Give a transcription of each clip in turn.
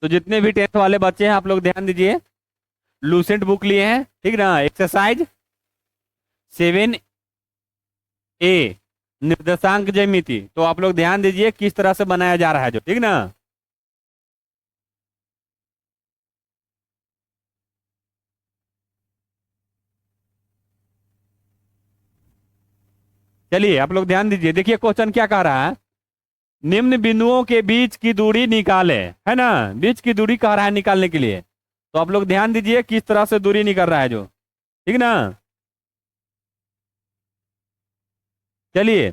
तो जितने भी 10th वाले बच्चे हैं आप लोग ध्यान दीजिए। लूसेंट बुक लिए हैं, ठीक ना। एक्सरसाइज 7A, निर्देशांक ज्यामिति। तो आप लोग ध्यान दीजिए किस तरह से बनाया जा रहा है जो, ठीक ना। चलिए आप लोग ध्यान दीजिए, देखिए क्वेश्चन क्या कह रहा है। निम्न बिंदुओं के बीच की दूरी निकाले, है ना। बीच की दूरी कह रहा है निकालने के लिए। तो आप लोग ध्यान दीजिए किस तरह से दूरी निकल रहा है जो, ठीक ना। चलिए,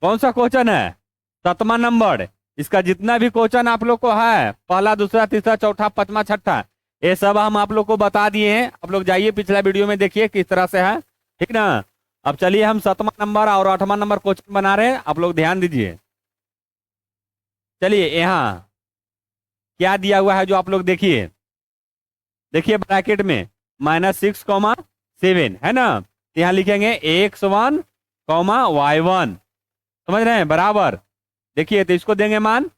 कौन सा क्वेश्चन है? 7वां नंबर। इसका जितना भी क्वेश्चन आप लोग को है, पहला दूसरा तीसरा चौथा पांचवा छठा, ये सब हम आप लोग को बता दिए हैं। आप लोग जाइए पिछला वीडियो में देखिए किस तरह से है, ठीक ना। अब चलिए हम 7वां नंबर और 8वां नंबर क्वेश्चन बना रहे हैं, आप लोग ध्यान दीजिए। चलिए यहाँ क्या दिया हुआ है जो आप लोग देखिए। देखिए ब्रैकेट में -6, 7, है ना। तो यहाँ लिखेंगे x1, y1, समझ रहे हैं, बराबर। देखिए तो इसको देंगे मान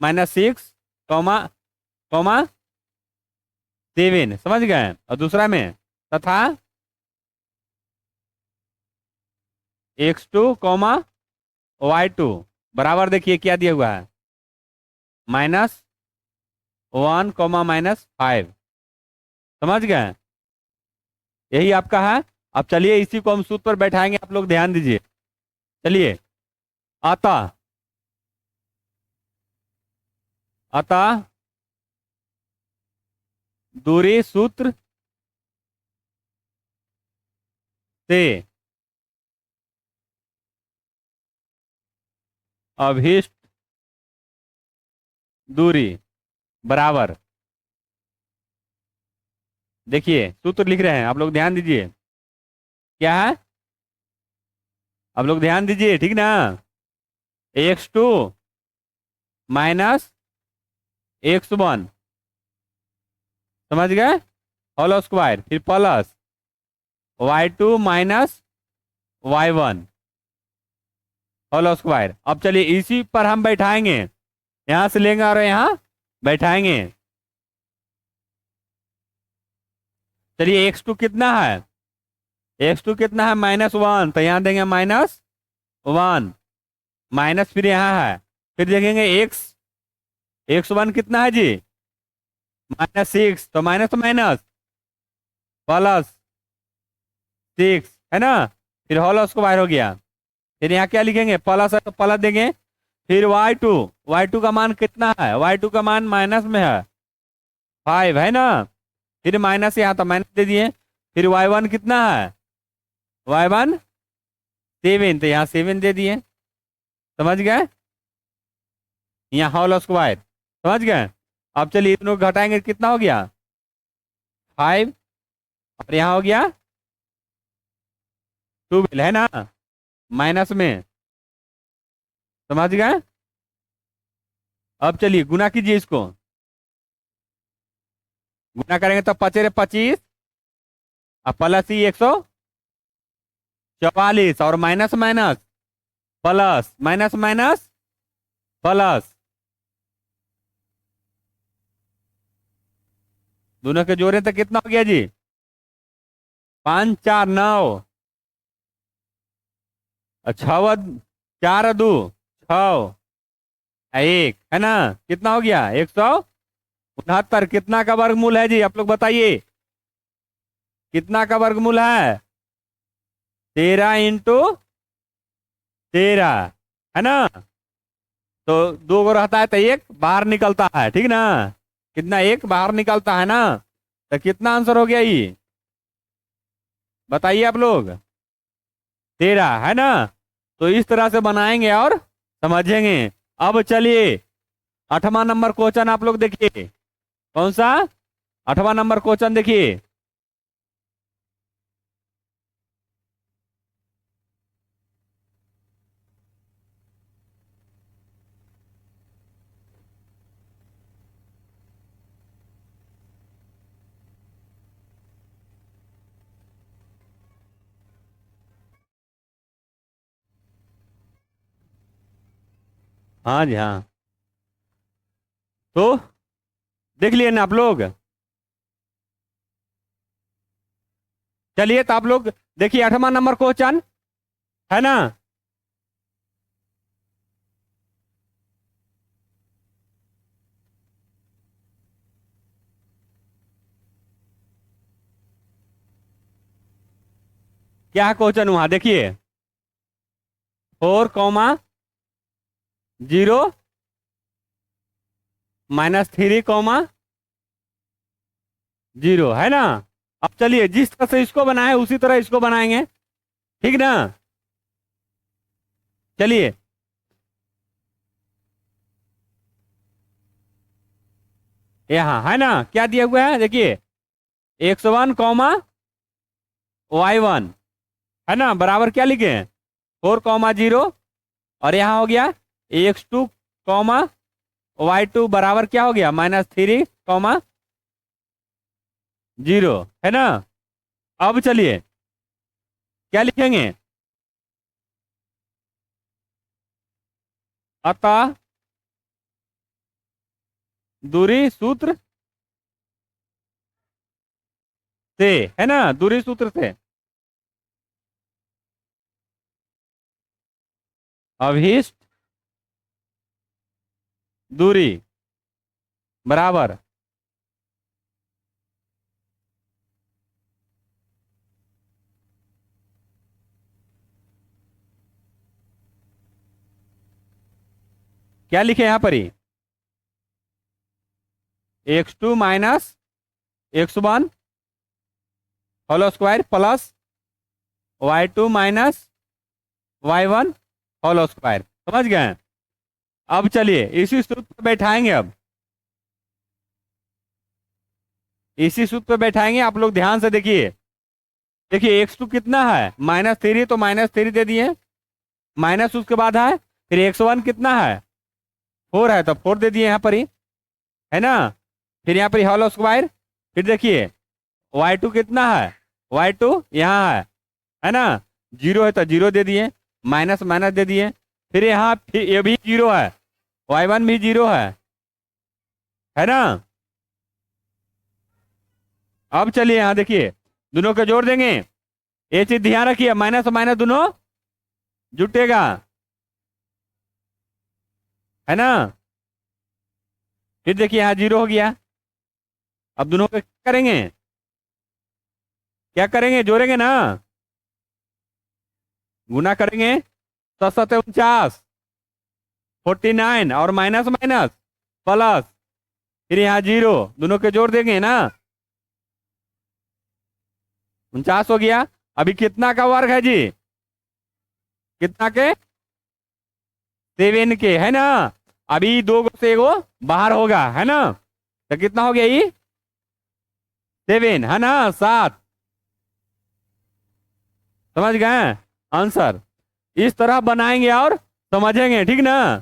-6, कॉमा 7, समझ गए। और दूसरा में तथा x2, y2, बराबर। देखिए क्या दिया हुआ है, -1, -5, समझ गए। यही आपका है। अब चलिए इसी को हम सूत्र पर बैठाएंगे, आप लोग ध्यान दीजिए। चलिए, अतः अतः दूरी सूत्र से अभीष्ट दूरी बराबर। देखिए सूत्र लिख रहे हैं, आप लोग ध्यान दीजिए। क्या है, आप लोग ध्यान दीजिए, ठीक ना। x2 -x1, समझ गए, होल स्क्वायर, फिर plus y2 -y1 whole square. अब चलिए इसी पर हम बैठाएंगे, यहां से लेंगे और यहाँ बैठाएंगे। चलिए x2 कितना है, x2 कितना है, -1, तो यहाँ देंगे -1, माइनस, फिर यहाँ है, फिर देखेंगे x1 कितना है जी, -6, तो माइनस तो माइनस, +6, है ना। फिर होल स्क्वायर हो गया। फिर यहाँ क्या लिखेंगे, प्लस है तो प्लस देंगे। फिर y2 का मान कितना है, y2 का मान माइनस में है 5, है ना। फिर माइनस, यहाँ तो माइनस दे दिए। फिर y1 कितना है, y1 7, तो यहाँ 7 दे दिए, समझ गए। यहाँ होल स्क्वायर, समझ गए। अब चलिए इतनों को घटाएंगे, कितना हो गया 5, और यहाँ हो गया 12, है ना, माइनस में, समझ गए। अब चलिए गुना कीजिए इसको, गुना करेंगे तो 5×25, और प्लस ही 144, और minus minus plus, minus minus plus, दोनों के जोड़े तो कितना हो गया जी, 5 4 9, छः 4 2 6, 1, है ना। कितना हो गया, 169। कितना का वर्गमूल है जी, आप लोग बताइए, कितना का वर्गमूल है, 13 × 13, है ना। तो दो गो रहता है तो एक बाहर निकलता है, ठीक ना। कितना, एक बाहर निकलता है ना। तो कितना आंसर हो गया ये, बताइए आप लोग, 13, है ना। तो इस तरह से बनाएंगे और समझेंगे। अब चलिए 8वां नंबर क्वेश्चन आप लोग देखिए। कौन सा, 8वां नंबर क्वेश्चन देखिए। हाँ जी हाँ। तो देख लिए ना आप लोग। चलिए तो आप लोग देखिए 8वां नंबर क्वेश्चन है ना। क्या है क्वेश्चन वहां देखिए। 4, 0 -3, 0 है ना। अब चलिए जिस तरह से इसको बनाए उसी तरह इसको बनाएंगे, ठीक ना। चलिए यहाँ है ना क्या दिया हुआ है देखिए। X1, Y1 है ना बराबर क्या लिखे हैं 4, 0 और यहाँ हो गया X2, Y2 बराबर क्या हो गया -3, 0 है ना। अब चलिए क्या लिखेंगे। अतः दूरी सूत्र से है ना, दूरी सूत्र से अभीष्ट दूरी बराबर क्या लिखे यहां पर ही X2 - X1 whole square plus Y2 - Y1 whole square, समझ गए। अब चलिए इसी सूत्र पे बैठाएंगे। अब इसी सूत्र पे बैठाएंगे, आप लोग ध्यान से देखिए। देखिए X2 कितना है -3 तो -3 दे दिए, माइनस उसके बाद है फिर X1 कितना है 4 है तो 4 दे दिए यहाँ पर ही है ना। फिर यहाँ पर होल स्क्वायर, फिर देखिए Y2 कितना है Y2 यहाँ है ना, 0 है तो 0 दे दिए, माइनस माइनस दे दिए। फिर यहाँ फिर ये भी 0 है, Y1 भी 0 है ना। अब चलिए यहाँ देखिए दोनों को जोड़ देंगे। ये चीज ध्यान रखिए माइनस और माइनस दोनों जुटेगा है ना। फिर देखिए यहाँ 0 हो गया। अब दोनों को क्या करेंगे, क्या करेंगे जोड़ेंगे ना, गुना करेंगे। 7 × 7 = 49 49 और माइनस माइनस प्लस, फिर यहाँ 0 दोनों के जोड़ देंगे ना 49 हो गया। अभी कितना का वर्ग है जी, कितना के 7 के है ना। अभी 2 से एगो बाहर होगा है ना, तो कितना हो गया ये 7 है ना 7, समझ गए आंसर। इस तरह बनाएंगे और समझेंगे, ठीक ना।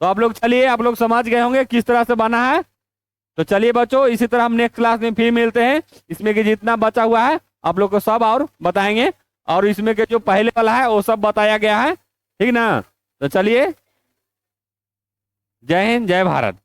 तो आप लोग चलिए आप लोग समझ गए होंगे किस तरह से बना है। तो चलिए बच्चों इसी तरह हम नेक्स्ट क्लास में फिर मिलते हैं। इसमें कि जितना बचा हुआ है आप लोग को सब और बताएंगे, और इसमें के जो पहले वाला है वो सब बताया गया है, ठीक ना। तो चलिए जय हिंद जय भारत।